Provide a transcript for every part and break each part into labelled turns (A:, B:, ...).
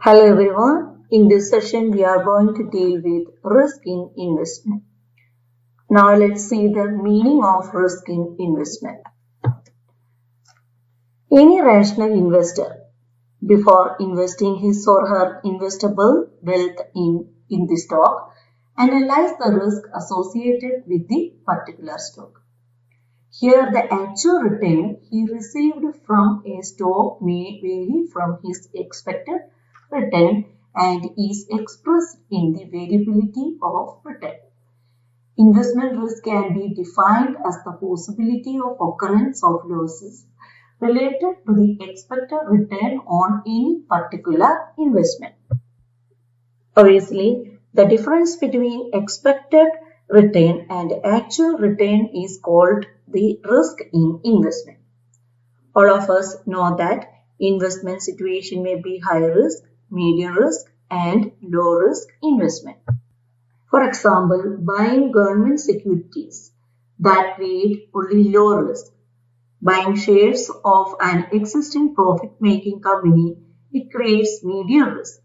A: Hello everyone. In this session, we are going to deal with risk in investment. Now let's see the meaning of risk in investment. Any rational investor, before investing his or her investable wealth in the stock, analyze the risk associated with the particular stock. Here, the actual return he received from a stock may vary from his expected return and is expressed in the variability of return. Investment risk can be defined as the possibility of occurrence of losses related to the expected return on any particular investment. Obviously, the difference between expected return and actual return is called the risk in investment. All of us know that investment situation may be high risk, medium risk and low risk investment. For example, buying government securities that create only low risk. Buying shares of an existing profit-making company, it creates medium risk.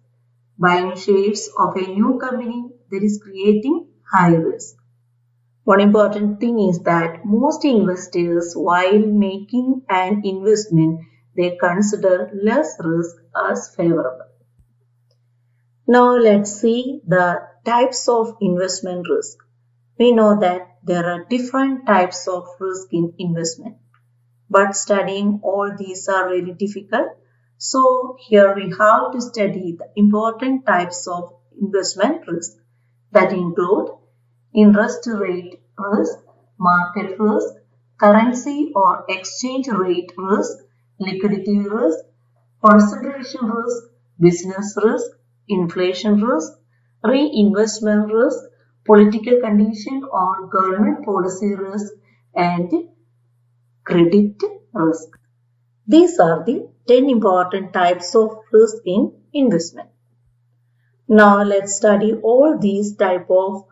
A: Buying shares of a new company that is creating high risk. One important thing is that most investors, while making an investment, they consider less risk as favorable. Now let's see the types of investment risk. We know that there are different types of risk in investment, but studying all these are very difficult. So here we have to study the important types of investment risk that include interest rate risk, market risk, currency or exchange rate risk, liquidity risk, concentration risk, business risk, inflation risk, reinvestment risk, political condition or government policy risk, and credit risk. These are the 10 important types of risk in investment. Now let's study all these type of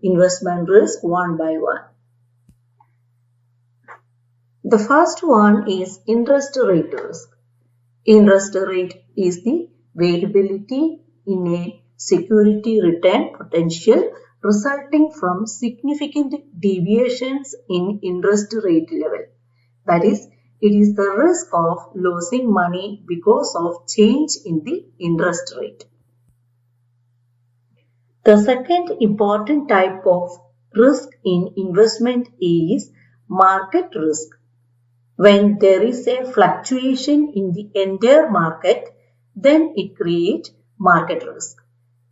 A: investment risk one by one. The first one is interest rate risk. Interest rate is the variability in a security return potential resulting from significant deviations in interest rate level. That is, it is the risk of losing money because of change in the interest rate. The second important type of risk in investment is market risk. When there is a fluctuation in the entire market, then it creates market risk.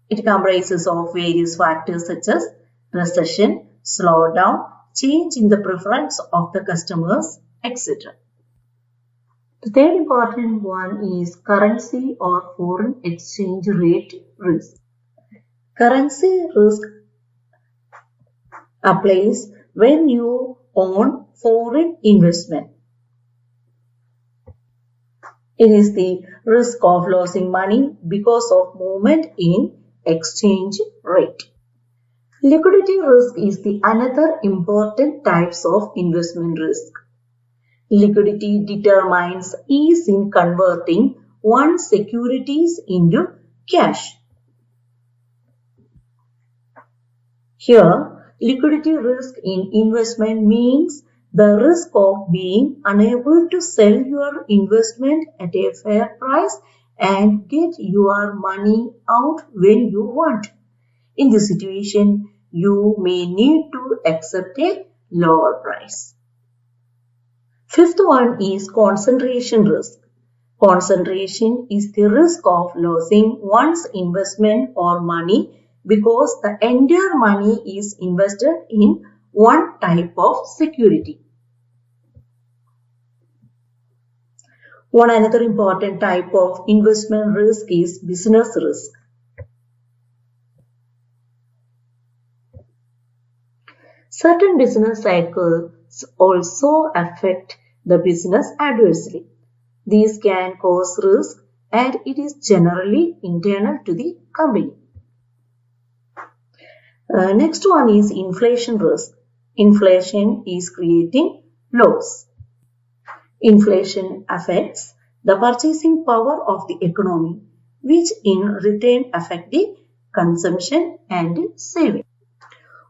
A: It comprises of various factors such as recession, slowdown, change in the preference of the customers, etc. The third important one is currency or foreign exchange rate risk. Currency risk applies when you own foreign investment. It is the risk of losing money because of movement in exchange rate. Liquidity risk is the another important types of investment risk. Liquidity determines ease in converting one's securities into cash. Here, liquidity risk in investment means the risk of being unable to sell your investment at a fair price and get your money out when you want. In this situation, you may need to accept a lower price. Fifth one is concentration risk. Concentration is the risk of losing one's investment or money because the entire money is invested in one type of security. One another important type of investment risk is business risk. Certain business cycles also affect the business adversely. These can cause risk and it is generally internal to the company. Next one is inflation risk. Inflation is creating loss. Inflation affects the purchasing power of the economy which in return affect the consumption and saving.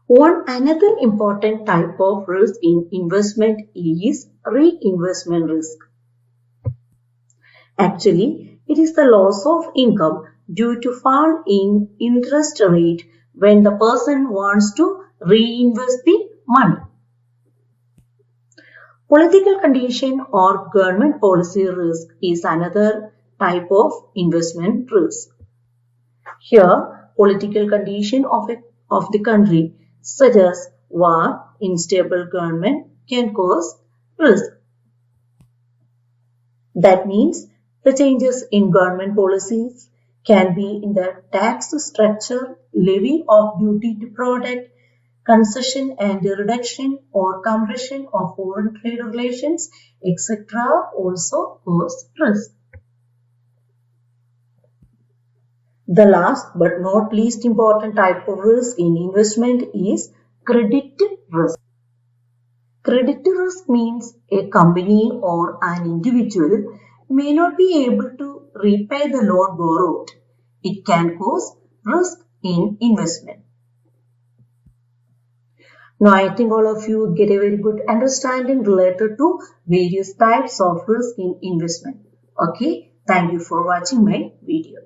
A: One another important type of risk in investment is reinvestment risk. Actually, it is the loss of income due to fall in interest rate when the person wants to reinvest the money. Political condition or government policy risk is another type of investment risk. Here, political condition of the country such as war, unstable government can cause risk. That means the changes in government policies can be in the tax structure, levy of duty to product, concession and reduction or compression of foreign trade relations, etc. also cause risk. The last but not least important type of risk in investment is credit risk. Credit risk means a company or an individual may not be able to repay the loan borrowed. It can cause risk in investment. Now I think all of you get a very good understanding related to various types of risk in investment. Okay, thank you for watching my video.